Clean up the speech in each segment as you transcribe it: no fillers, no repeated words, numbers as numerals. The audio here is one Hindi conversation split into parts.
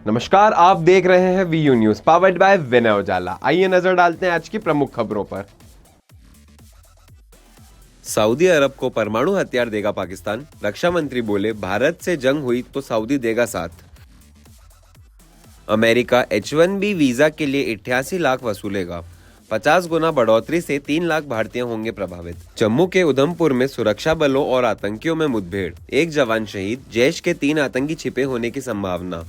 नमस्कार, आप देख रहे हैं वीयू न्यूज पावर्ड बाय विनय उजाला। आइए नजर डालते हैं आज की प्रमुख खबरों पर। सऊदी अरब को परमाणु हथियार देगा पाकिस्तान। रक्षा मंत्री बोले, भारत से जंग हुई तो सऊदी देगा साथ। अमेरिका H1B वीजा के लिए 88 लाख वसूलेगा। 50 गुना बढ़ोतरी से 3 लाख भारतीय होंगे प्रभावित। जम्मू के उधमपुर में सुरक्षा बलों और आतंकियों में मुठभेड़, एक जवान शहीद, जैश के 3 आतंकी छिपे होने की संभावना।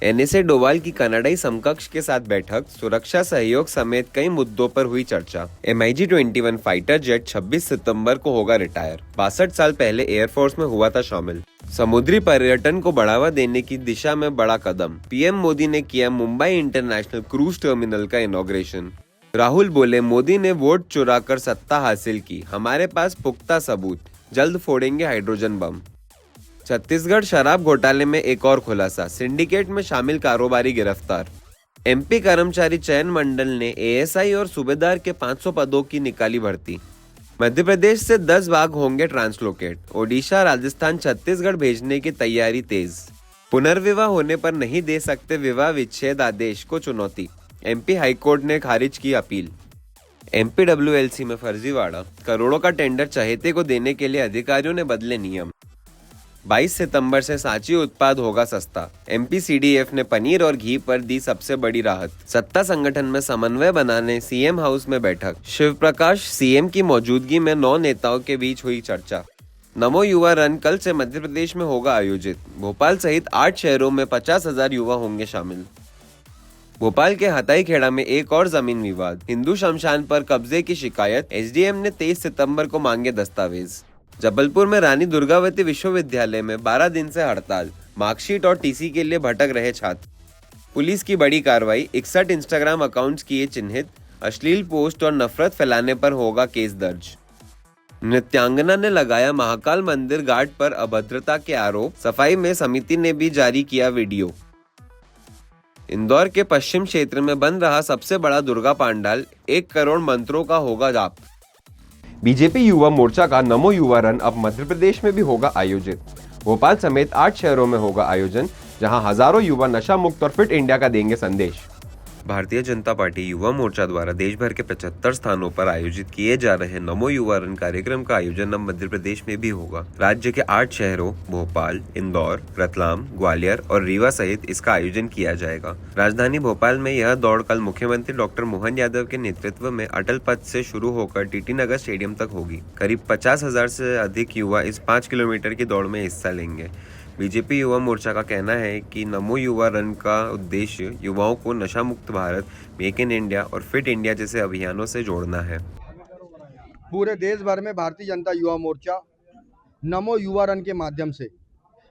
NSA डोवाल की कनाडाई समकक्ष के साथ बैठक, सुरक्षा सहयोग समेत कई मुद्दों पर हुई चर्चा। MiG-21 फाइटर जेट 26 सितंबर को होगा रिटायर। 62 साल पहले एयरफोर्स में हुआ था शामिल। समुद्री पर्यटन को बढ़ावा देने की दिशा में बड़ा कदम, पीएम मोदी ने किया मुंबई इंटरनेशनल क्रूज टर्मिनल का इनॉग्रेशन। राहुल बोले, मोदी ने वोट चुरा कर सत्ता हासिल की, हमारे पास पुख्ता सबूत, जल्द फोड़ेंगे हाइड्रोजन बम। छत्तीसगढ़ शराब घोटाले में एक और खुलासा, सिंडिकेट में शामिल कारोबारी गिरफ्तार। MP कर्मचारी चयन मंडल ने ASI और सूबेदार के 500 पदों की निकाली भर्ती। मध्य प्रदेश से 10 बाघ होंगे ट्रांसलोकेट, ओडिशा, राजस्थान, छत्तीसगढ़ भेजने की तैयारी तेज। पुनर्विवाह होने पर नहीं दे सकते विवाह विच्छेद आदेश को चुनौती, MP हाईकोर्ट ने खारिज की अपील। MPWLC में फर्जीवाड़ा, करोड़ों का टेंडर चहेते को देने के लिए अधिकारियों ने बदले नियम। 22 सितंबर से सांची उत्पाद होगा सस्ता, MP CDF ने पनीर और घी पर दी सबसे बड़ी राहत। सत्ता संगठन में समन्वय बनाने CM हाउस में बैठक, शिव प्रकाश CM की मौजूदगी में 9 नेताओं के बीच हुई चर्चा। नमो युवा रन कल से मध्य प्रदेश में होगा आयोजित, भोपाल सहित 8 शहरों में 50,000 युवा होंगे शामिल। भोपाल के हताई खेड़ा में एक और जमीन विवाद, हिंदू शमशान पर कब्जे की शिकायत, SDM ने 23 सितंबर को मांगे दस्तावेज। जबलपुर में रानी दुर्गावती विश्वविद्यालय में 12 दिन से हड़ताल, मार्कशीट और TC के लिए भटक रहे छात्र। पुलिस की बड़ी कार्रवाई, 61 इंस्टाग्राम अकाउंट्स किए चिन्हित, अश्लील पोस्ट और नफरत फैलाने पर होगा केस दर्ज। नृत्यांगना ने लगाया महाकाल मंदिर घाट पर अभद्रता के आरोप, सफाई में समिति ने भी जारी किया वीडियो। इंदौर के पश्चिम क्षेत्र में बन रहा सबसे बड़ा दुर्गा पांडाल, 1 करोड़ मंत्रों का होगा जाप। बीजेपी युवा मोर्चा का नमो युवा रन अब मध्य प्रदेश में भी होगा आयोजित। भोपाल समेत 8 शहरों में होगा आयोजन, जहां हजारों युवा नशा मुक्त और फिट इंडिया का देंगे संदेश। भारतीय जनता पार्टी युवा मोर्चा द्वारा देश भर के 75 स्थानों पर आयोजित किए जा रहे नमो युवा रन कार्यक्रम का आयोजन अब मध्य प्रदेश में भी होगा। राज्य के 8 शहरों भोपाल, इंदौर, रतलाम, ग्वालियर और रीवा सहित इसका आयोजन किया जाएगा। राजधानी भोपाल में यह दौड़ कल मुख्यमंत्री डॉक्टर मोहन यादव के नेतृत्व में अटल पथ से शुरू होकर TT नगर स्टेडियम तक होगी। करीब 50,000 से अधिक युवा इस 5 किलोमीटर की दौड़ में हिस्सा लेंगे। बीजेपी युवा मोर्चा का कहना है कि नमो युवा रन का उद्देश्य युवाओं को नशा मुक्त भारत, मेक इन इंडिया और फिट इंडिया जैसे अभियानों से जोड़ना है। पूरे देश भर में भारतीय जनता युवा मोर्चा नमो युवा रन के माध्यम से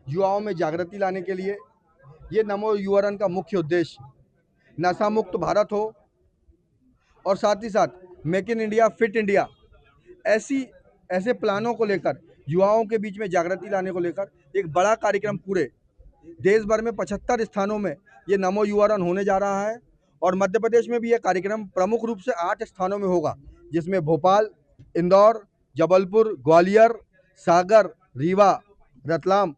युवाओं में जागृति लाने के लिए, ये नमो युवा रन का मुख्य उद्देश्य नशा मुक्त भारत हो और साथ ही साथ make in India, fit India ऐसे प्लानों को लेकर युवाओं के बीच में जागृति लाने को लेकर एक बड़ा कार्यक्रम पूरे देश भर में 75 स्थानों में ये नमो युवा रन होने जा रहा है। और मध्य प्रदेश में भी ये कार्यक्रम प्रमुख रूप से 8 स्थानों में होगा, जिसमें भोपाल, इंदौर, जबलपुर, ग्वालियर, सागर, रीवा, रतलाम,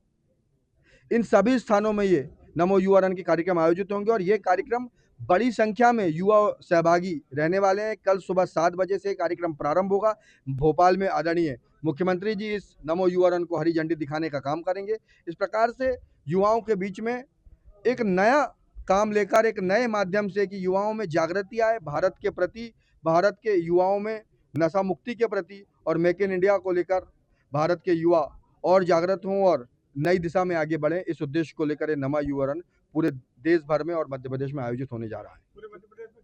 इन सभी स्थानों में ये नमो युवा रन के कार्यक्रम आयोजित होंगे। और ये कार्यक्रम बड़ी संख्या में युवा सहभागी रहने वाले हैं। कल सुबह 7 बजे से कार्यक्रम प्रारंभ होगा। भोपाल में आदरणीय मुख्यमंत्री जी इस नमो युवा रन को हरी झंडी दिखाने का काम करेंगे। इस प्रकार से युवाओं के बीच में एक नया काम लेकर, एक नए माध्यम से कि युवाओं में जागृति आए भारत के प्रति, भारत के युवाओं में नशा मुक्ति के प्रति और मेक इन इंडिया को लेकर भारत के युवा और जागृत हों और नई दिशा में आगे बढ़ें। इस उद्देश्य को लेकर नमो युवा रन पूरे देश भर में और मध्य प्रदेश में आयोजित होने जा रहा है। पूरे मध्य प्रदेश में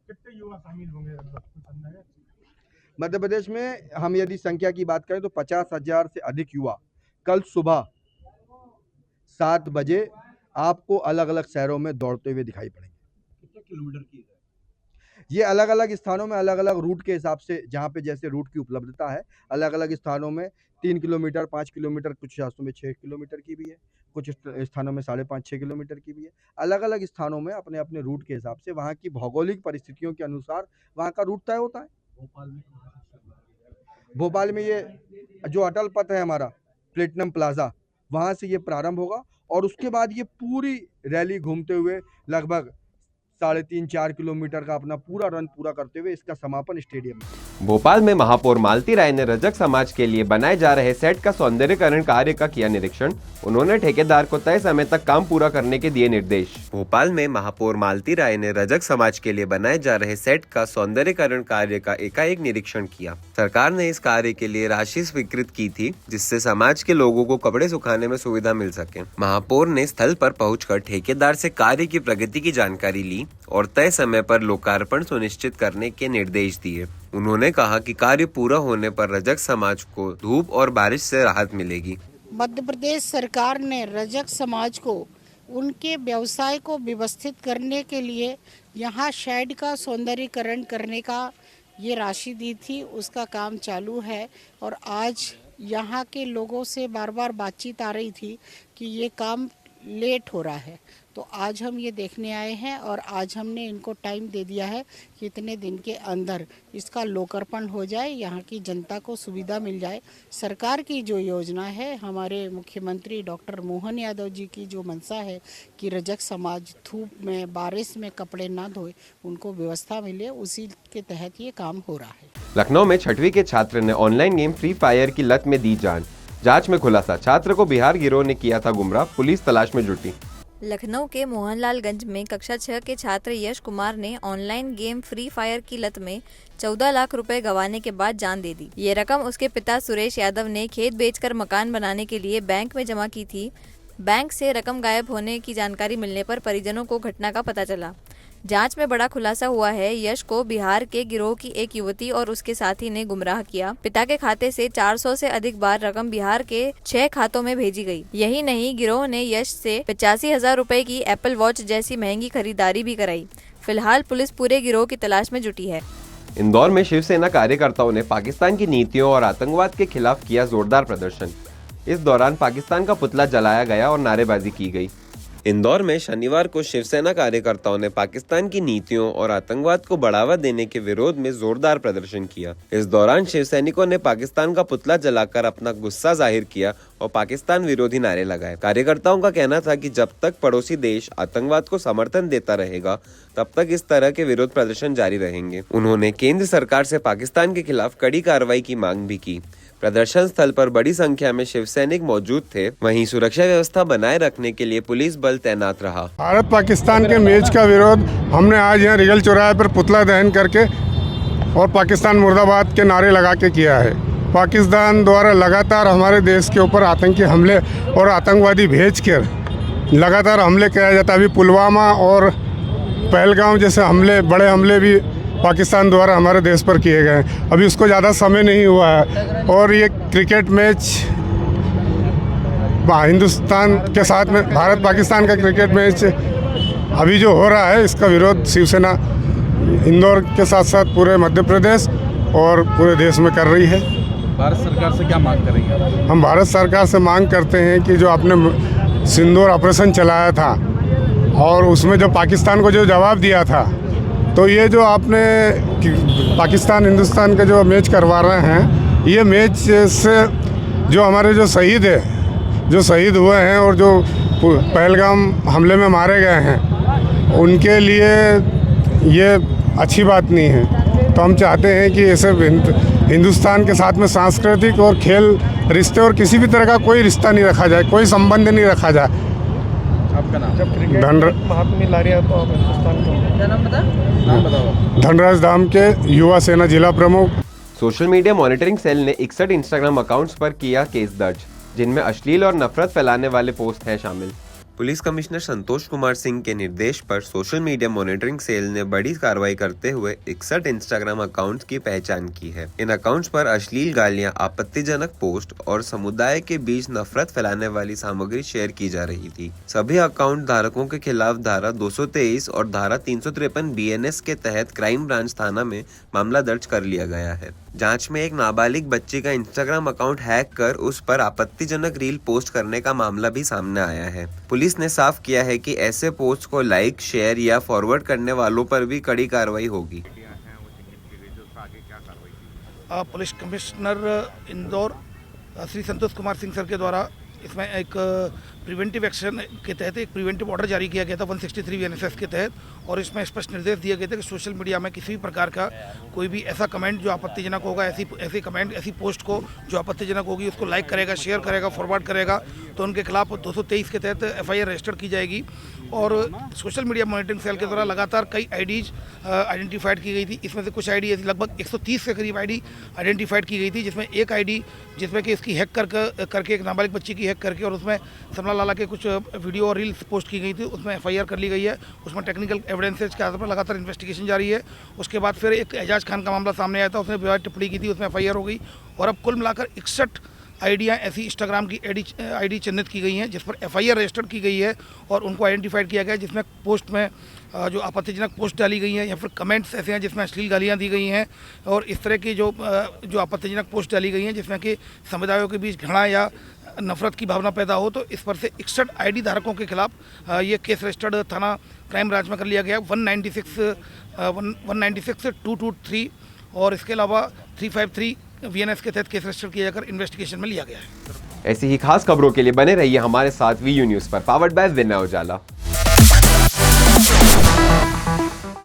कितने युवा शामिल होंगे? मध्य प्रदेश में हम यदि संख्या की बात करें तो 50,000 से अधिक युवा कल सुबह 7 बजे आपको अलग अलग शहरों में दौड़ते हुए दिखाई पड़ेंगे। कितने किलोमीटर की है? ये अलग अलग स्थानों में अलग अलग रूट के हिसाब से, जहाँ पे जैसे रूट की उपलब्धता है, अलग अलग स्थानों में 3 किलोमीटर, 5 किलोमीटर, कुछ रास्तों में 6 किलोमीटर की भी है, कुछ स्थानों में 5.5-6 किलोमीटर की भी है। अलग अलग स्थानों में अपने अपने रूट के हिसाब से, वहाँ की भौगोलिक परिस्थितियों के अनुसार वहाँ का रूट तय होता है। भोपाल में ये जो अटल पथ है हमारा, प्लेटिनम प्लाजा, वहाँ से ये प्रारंभ होगा और उसके बाद ये पूरी रैली घूमते हुए लगभग 3.5-4 किलोमीटर का अपना पूरा रन पूरा करते हुए इसका समापन स्टेडियम में। भोपाल में महापौर मालती राय ने रजक समाज के लिए बनाए जा रहे सेट का सौंदर्यीकरण कार्य का किया निरीक्षण। उन्होंने ठेकेदार को तय समय तक काम पूरा करने के दिए निर्देश। भोपाल में महापौर मालती राय ने रजक समाज के लिए बनाए जा रहे सेट का सौंदर्यीकरण कार्य का एकाएक निरीक्षण किया। सरकार ने इस कार्य के लिए राशि स्वीकृत की थी, जिससे समाज के लोगों को कपड़े सुखाने में सुविधा मिल सके। महापौर ने स्थल पर पहुंचकर ठेकेदार से कार्य की प्रगति की जानकारी ली और तय समय पर लोकार्पण सुनिश्चित करने के निर्देश दिए। उन्होंने कहा कि कार्य पूरा होने पर रजक समाज को धूप और बारिश से राहत मिलेगी। मध्य प्रदेश सरकार ने रजक समाज को उनके व्यवसाय को व्यवस्थित करने के लिए यहाँ शेड का सौंदर्यीकरण करने का ये राशि दी थी, उसका काम चालू है। और आज यहाँ के लोगों से बार बार बातचीत आ रही थी कि ये काम लेट हो रहा है, तो आज हम ये देखने आए हैं और आज हमने इनको टाइम दे दिया है कि इतने दिन के अंदर इसका लोकार्पण हो जाए, यहाँ की जनता को सुविधा मिल जाए। सरकार की जो योजना है, हमारे मुख्यमंत्री डॉक्टर मोहन यादव जी की जो मंशा है कि रजक समाज धूप में बारिश में कपड़े ना धोए, उनको व्यवस्था मिले, उसी के तहत ये काम हो रहा है। लखनऊ में 6वीं के छात्र ने ऑनलाइन गेम फ्री फायर की लत में दी जान। जांच में खुलासा, छात्र को बिहार गिरोह ने किया था गुमराह, पुलिस तलाश में जुटी। लखनऊ के मोहनलालगंज में कक्षा 6 के छात्र यश कुमार ने ऑनलाइन गेम फ्री फायर की लत में 14 लाख रुपए गंवाने के बाद जान दे दी। ये रकम उसके पिता सुरेश यादव ने खेत बेचकर मकान बनाने के लिए बैंक में जमा की थी। बैंक से रकम गायब होने की जानकारी मिलने पर परिजनों को घटना का पता चला। जांच में बड़ा खुलासा हुआ है। यश को बिहार के गिरोह की एक युवती और उसके साथी ने गुमराह किया। पिता के खाते से 400 से अधिक बार रकम बिहार के 6 खातों में भेजी गई। यही नहीं, गिरोह ने यश से 85,000 रुपए की एप्पल वॉच जैसी महंगी खरीदारी भी कराई। फिलहाल पुलिस पूरे गिरोह की तलाश में जुटी है। इंदौर में शिवसेना कार्यकर्ताओं ने पाकिस्तान की नीतियों और आतंकवाद के खिलाफ किया जोरदार प्रदर्शन। इस दौरान पाकिस्तान का पुतला जलाया गया और नारेबाजी की गई। इंदौर में शनिवार को शिवसेना कार्यकर्ताओं ने पाकिस्तान की नीतियों और आतंकवाद को बढ़ावा देने के विरोध में जोरदार प्रदर्शन किया। इस दौरान शिवसैनिकों ने पाकिस्तान का पुतला जलाकर अपना गुस्सा जाहिर किया और पाकिस्तान विरोधी नारे लगाए। कार्यकर्ताओं का कहना था कि जब तक पड़ोसी देश आतंकवाद को समर्थन देता रहेगा, तब तक इस तरह के विरोध प्रदर्शन जारी रहेंगे। उन्होंने केंद्र सरकार से पाकिस्तान के खिलाफ कड़ी कार्रवाई की मांग भी की। प्रदर्शन स्थल पर बड़ी संख्या में शिवसैनिक मौजूद थे। वहीं सुरक्षा व्यवस्था बनाए रखने के लिए पुलिस बल तैनात रहा। भारत पाकिस्तान के मैच का विरोध हमने आज यहाँ रिगल चौराहे पर पुतला दहन करके और पाकिस्तान मुर्दाबाद के नारे लगा के किया है। पाकिस्तान द्वारा लगातार हमारे देश के ऊपर आतंकी हमले और आतंकवादी भेजकर लगातार हमले किया जाता है। अभी पुलवामा और पहलगाम जैसे हमले, बड़े हमले भी पाकिस्तान द्वारा हमारे देश पर किए गए हैं। अभी उसको ज़्यादा समय नहीं हुआ है और ये क्रिकेट मैच हिंदुस्तान के साथ में भारत पाकिस्तान का क्रिकेट मैच अभी जो हो रहा है, इसका विरोध शिवसेना इंदौर के साथ साथ पूरे मध्य प्रदेश और पूरे देश में कर रही है। भारत सरकार से क्या मांग करेंगे आप? हम भारत सरकार से मांग करते हैं कि जो आपने सिंदूर ऑपरेशन चलाया था और उसमें जो पाकिस्तान को जो जवाब दिया था, तो ये जो आपने पाकिस्तान हिंदुस्तान का जो मैच करवा रहे हैं, ये मैच से जो हमारे जो शहीद है, जो शहीद हुए हैं और जो पहलगाम हमले में मारे गए हैं, उनके लिए ये अच्छी बात नहीं है। तो हम चाहते हैं कि ऐसे हिंदुस्तान के साथ में सांस्कृतिक और खेल रिश्ते और किसी भी तरह का कोई रिश्ता नहीं रखा जाए, कोई संबंध नहीं रखा जाए। आपका नाम? जब क्रिकेट महात्मा ला रही है तो आप हिंदुस्तान का क्या नाम बताओ? धनराज धाम के युवा सेना जिला प्रमुख। सोशल मीडिया मॉनिटरिंग सेल ने 61 इंस्टाग्राम अकाउंट्स पर किया केस दर्ज, जिनमें अश्लील और नफरत फैलाने वाले पोस्ट हैं शामिल। पुलिस कमिश्नर संतोष कुमार सिंह के निर्देश पर सोशल मीडिया मॉनिटरिंग सेल ने बड़ी कार्रवाई करते हुए 61 इंस्टाग्राम अकाउंट्स की पहचान की है। इन अकाउंट्स पर अश्लील गालियां, आपत्तिजनक पोस्ट और समुदाय के बीच नफरत फैलाने वाली सामग्री शेयर की जा रही थी। सभी अकाउंट धारकों के खिलाफ धारा 223 और धारा 353 BNS के तहत क्राइम ब्रांच थाना में मामला दर्ज कर लिया गया है। जांच में एक नाबालिग बच्ची का इंस्टाग्राम अकाउंट हैक कर उस पर आपत्तिजनक रील पोस्ट करने का मामला भी सामने आया है। पुलिस ने साफ किया है कि ऐसे पोस्ट को लाइक, शेयर या फॉरवर्ड करने वालों पर भी कड़ी कार्रवाई होगी। Police commissioner Indore Shri Santosh Kumar Singh sir के द्वारा इसमें एक प्रिवेंटिव एक्शन के तहत एक प्रिवेंटिव ऑर्डर जारी किया गया था 163 VNSS के तहत, और इसमें स्पष्ट निर्देश दिए गए थे कि सोशल मीडिया में किसी भी प्रकार का कोई भी ऐसा कमेंट जो आपत्तिजनक होगा, ऐसी कमेंट, ऐसी पोस्ट को जो आपत्तिजनक होगी उसको लाइक करेगा, शेयर करेगा, फॉरवर्ड करेगा, तो उनके खिलाफ 223 के तहत FIR रजिस्टर की जाएगी। और सोशल मीडिया मॉनिटरिंग सेल के द्वारा लगातार कई आईडीज आइडेंटिफाइड की गई थी। इसमें से कुछ आईडी लगभग 130 के करीब आईडी आइडेंटिफाइड की गई थी, जिसमें एक आईडी जिसमें कि इसकी हैक करके एक नाबालिग बच्ची की हैक करके और उसमें समला लाला के कुछ वीडियो और रील्स पोस्ट की गई थी, उसमें FIR कर ली गई है। उसमें टेक्निकल एविडेंसेज के आधार पर लगातार इन्वेस्टिगेशन जारी है। उसके बाद फिर एक एजाज खान का मामला सामने आया था, उसने विवाद टिप्पणी की थी, उसमें FIR हो गई। और अब कुल मिलाकर 61 आईडियाँ ऐसी इंस्टाग्राम की आईडी चिन्हित की गई हैं जिस पर FIR रजिस्टर की गई है और उनको आइडेंटिफाइड किया गया है, जिसमें पोस्ट में जो आपत्तिजनक पोस्ट डाली गई हैं या फिर कमेंट्स ऐसे हैं जिसमें अश्लील गालियाँ दी गई हैं, और इस तरह की जो आपत्तिजनक पोस्ट डाली गई हैं जिसमें कि समुदायों के बीच घृणा या नफरत की भावना पैदा हो, तो इस पर से 61 आईडी धारकों के खिलाफ ये केस रजिस्टर्ड थाना क्राइम ब्रांच में कर लिया गया 196/223 और इसके अलावा 353 VNS के तहत केस रजिस्टर किया जाकर इन्वेस्टिगेशन में लिया गया है। ऐसी ही खास खबरों के लिए बने रहिए हमारे साथ VU न्यूज़ पर, पावर्ड बाय विनय उजाला।